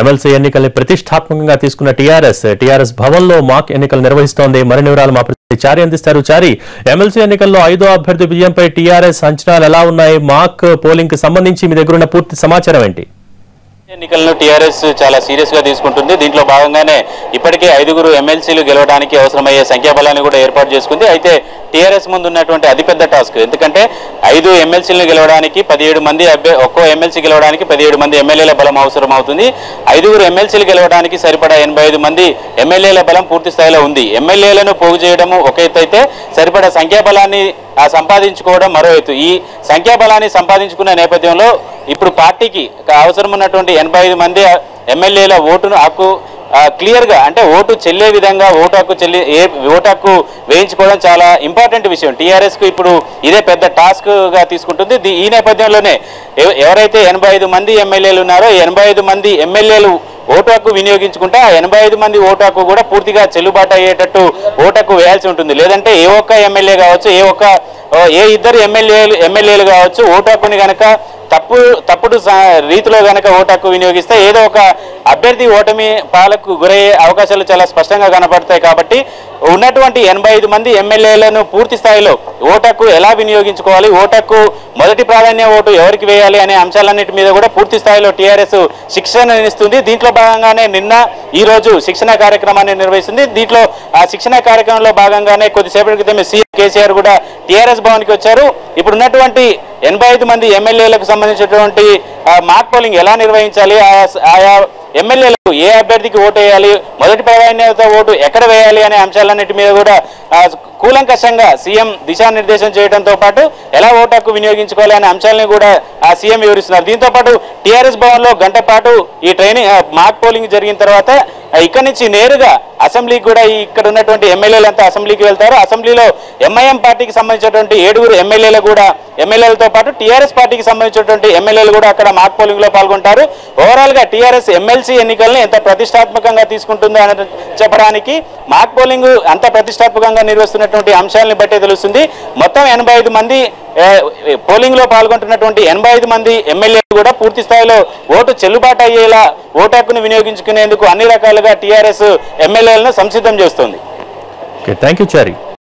MLC ఎన్నికల్ని ప్రతిష్టాత్మకంగా తీసుకున్న టీఆర్ఎస్ భవన్లో మాక్ ఎన్నికలు నిర్వహిస్తోంది. మరిన్ని వివరాలు మా ప్రతినిధి చారి అందిస్తారు. చారి, ఎమ్మెల్సీ ఎన్నికల్లో 5వ అభ్యర్థి విజయంపై టీఆర్ఎస్ అంచనాలు ఎలా ఉన్నాయి? మాక్ పోలింగ్ కి సంబంధించి మీ దగ్గర ఉన్న పూర్తి సమాచారం ఏంటి? ఎన్నికలను టీఆర్ఎస్ చాలా సీరియస్ గా తీసుకుంటుంది. దీంట్లో భాగంగానే ఇప్పటికే 5గురు ఎమ్మెల్సీలు గెలవడానికి అవసరమయ్యే సంఖ్యాబలాన్ని కూడా ఏర్పాటు చేసుకుంది. అయితే టీఆర్ఎస్ ముందు ఉన్నటువంటి అతిపెద్ద టాస్క్, ఎందుకంటే 5 ఎమ్మెల్సీలను గెలవడానికి 17 మంది ఒక్కో ఎమ్మెల్సీ గెలవడానికి 17 మంది ఎమ్మెల్యేల బలం అవసరం అవుతుంది. 5గురు ఎమ్మెల్సీలు గెలవడానికి సరిపడా 85 మంది ఎమ్మెల్యేల బలం పూర్తి స్థాయిలో ఉంది. ఎమ్మెల్యేలను పోగు చేయడము ఒక ఎత్తు అయితే, సరిపడా సంఖ్యాబలాన్ని సంపాదించుకోవడం మరో ఎత్తు. ఈ సంఖ్యాబలాన్ని సంపాదించుకున్న నేపథ్యంలో ఇప్పుడు పార్టీకి అవసరం ఉన్నటువంటి 85 మంది ఎమ్మెల్యేల ఓటును హక్కు క్లియర్గా, అంటే ఓటు చెల్లే విధంగా ఓటు హక్కు వేయించుకోవడం చాలా ఇంపార్టెంట్ విషయం. టీఆర్ఎస్కు ఇప్పుడు ఇదే పెద్ద టాస్క్గా తీసుకుంటుంది. ఈ నేపథ్యంలోనే ఎవరైతే 85 మంది ఎమ్మెల్యేలు ఉన్నారో 85 మంది ఎమ్మెల్యేలు ఓటు హక్కు వినియోగించుకుంటే ఆ 85 మంది ఓటు హక్కు కూడా పూర్తిగా చెల్లుబాటు అయ్యేటట్టు ఓటు హక్కు వేయాల్సి ఉంటుంది. లేదంటే ఏ ఒక్క ఎమ్మెల్యే కావచ్చు, ఏ ఇద్దరు ఎమ్మెల్యేలు కావచ్చు ఓటు హక్కుని కనుక తప్పుడు రీతిలో కనుక ఓటు హక్కు వినియోగిస్తే ఏదో ఒక అభ్యర్థి ఓటమి పాలకు గురయ్యే అవకాశాలు చాలా స్పష్టంగా కనపడతాయి. కాబట్టి ఉన్నటువంటి 85 మంది ఎమ్మెల్యేలను పూర్తి స్థాయిలో ఓటు హక్కు ఎలా వినియోగించుకోవాలి, ఓటు హక్కు మొదటి ప్రాధాన్య ఓటు ఎవరికి వేయాలి అనే అంశాలన్నిటి మీద కూడా పూర్తి స్థాయిలో టీఆర్ఎస్ శిక్షణ ఇస్తుంది. దీంట్లో భాగంగానే ఈ రోజు శిక్షణ కార్యక్రమాన్ని నిర్వహిస్తుంది. దీంట్లో ఆ శిక్షణ కార్యక్రమంలో భాగంగానే కొద్దిసేపటి క్రితమే సీఎం కేసీఆర్ కూడా టీఆర్ఎస్ భవన్కి వచ్చారు. ఇప్పుడు ఉన్నటువంటి 85 మంది ఎమ్మెల్యేలకు సంబంధించినటువంటి మాక్ పోలింగ్ ఎలా నిర్వహించాలి, ఆయా ఎమ్మెల్యేలకు ఏ అభ్యర్థికి ఓటు వేయాలి, మొదటి ప్రాధాన్యత ఓటు ఎక్కడ వేయాలి అనే అంశాలన్నిటి మీద కూడా కూలంకషంగా సీఎం దిశానిర్దేశం చేయడంతో పాటు ఎలా ఓటు హక్కు వినియోగించుకోవాలి అనే అంశాలను కూడా ఆ సీఎం వివరిస్తున్నారు. దీంతో పాటు టీఆర్ఎస్ భవన్లో గంట పాటు ఈ ట్రైనింగ్ మాక్ పోలింగ్ జరిగిన తర్వాత ఇక్కడి నుంచి నేరుగా అసెంబ్లీకి కూడా ఇక్కడ ఉన్నటువంటి ఎమ్మెల్యేలంతా అసెంబ్లీకి వెళ్తారు. అసెంబ్లీలో ఎంఐఎం పార్టీకి సంబంధించినటువంటి 7గురు ఎమ్మెల్యేలతో పాటు టీఆర్ఎస్ పార్టీకి సంబంధించినటువంటి ఎమ్మెల్యేలు కూడా అక్కడ మాక్ పోలింగ్ లో పాల్గొంటారు. ఓవరాల్ గా టీఆర్ఎస్ ఎమ్మెల్సీ ఎన్నికల్ని ఎంత ప్రతిష్టాత్మకంగా తీసుకుంటుందో అని చెప్పడానికి మాక్ పోలింగ్ అంత ప్రతిష్టాత్మకంగా నిర్వహిస్తున్నటువంటి అంశాలను బట్టే తెలుస్తుంది. మొత్తం 85 మంది పోలింగ్ లో పాల్గొంటున్నటువంటి 85 మంది ఎమ్మెల్యేలు కూడా పూర్తి స్థాయిలో ఓటు చెల్లుబాటు అయ్యేలా ఓటు హక్కును వినియోగించుకునేందుకు అన్ని రకాలుగా టీఆర్ఎస్ ఎమ్మెల్యేలను సంసిద్ధం చేస్తుంది. Thank you Chari.